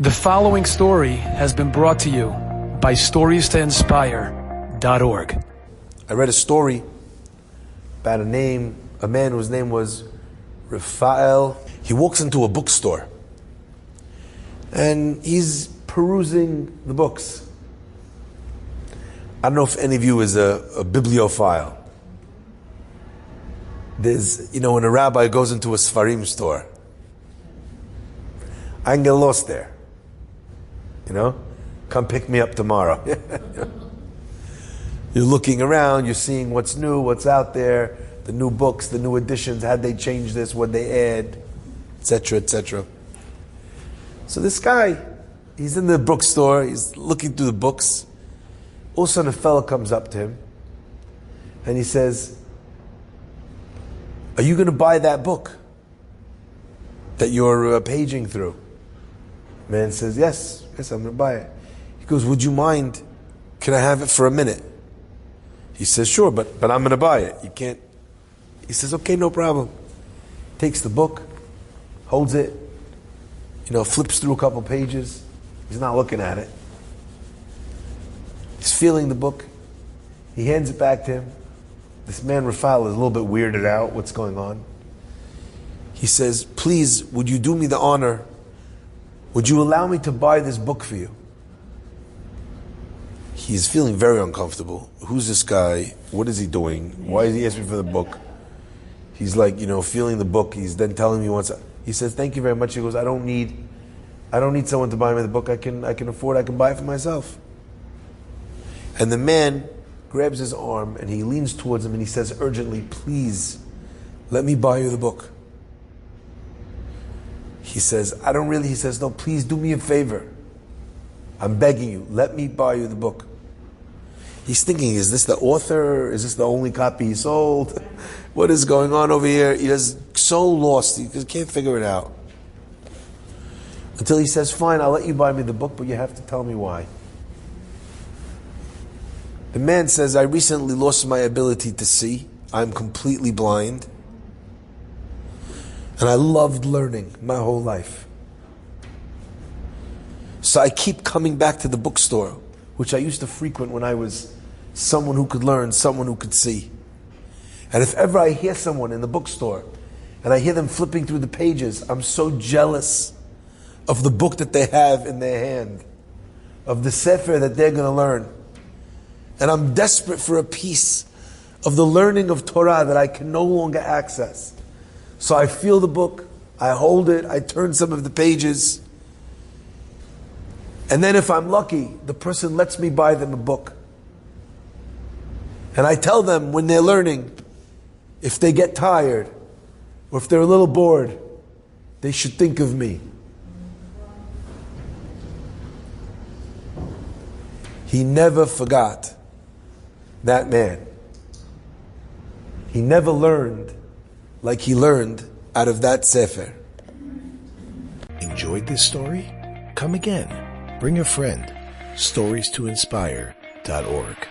The following story has been brought to you by StoriesToInspire.org. I read a story about a man whose name was Raphael. He walks into a bookstore and he's perusing the books. I don't know if any of you is a bibliophile. There's, when a rabbi goes into a Sfarim store, I can get lost there. Come pick me up tomorrow. You're looking around, you're seeing what's new, what's out there, the new books, the new editions, how'd they change this, what'd they add, etc., etc. So this guy, he's in the bookstore, he's looking through the books. All of a sudden a fellow comes up to him and he says, "Are you going to buy that book that you're paging through?" Man says, yes, I'm going to buy it. He goes, "Would you mind, can I have it for a minute?" He says, "Sure, but I'm going to buy it. You can't." He says, "Okay, no problem." Takes the book, holds it, flips through a couple pages. He's not looking at it. He's feeling the book. He hands it back to him. This man, Raphael, is a little bit weirded out. What's going on? He says, "Please, would you do me the honor? Would you allow me to buy this book for you?" He's feeling very uncomfortable. Who's this guy? What is he doing? Why is he asking for the book? He's like, feeling the book. He's then telling me once. He says, "Thank you very much." He goes, I don't need someone to buy me the book. I can afford. I can buy it for myself. And the man grabs his arm and he leans towards him and he says urgently, "Please, let me buy you the book." He says, he says, "No, please do me a favor. I'm begging you, let me buy you the book." He's thinking, is this the author? Is this the only copy he sold? What is going on over here? He is so lost, he can't figure it out. Until he says, "Fine, I'll let you buy me the book, but you have to tell me why." The man says, "I recently lost my ability to see. I'm completely blind. And I loved learning my whole life. So I keep coming back to the bookstore, which I used to frequent when I was someone who could learn, someone who could see. And if ever I hear someone in the bookstore and I hear them flipping through the pages, I'm so jealous of the book that they have in their hand, of the sefer that they're going to learn. And I'm desperate for a piece of the learning of Torah that I can no longer access. So I feel the book, I hold it, I turn some of the pages, and then if I'm lucky, the person lets me buy them a book. And I tell them when they're learning, if they get tired, or if they're a little bored, they should think of me." He never forgot that man. He never learned like he learned out of that sefer. Enjoyed this story? Come again. Bring a friend. StoriesToInspire.org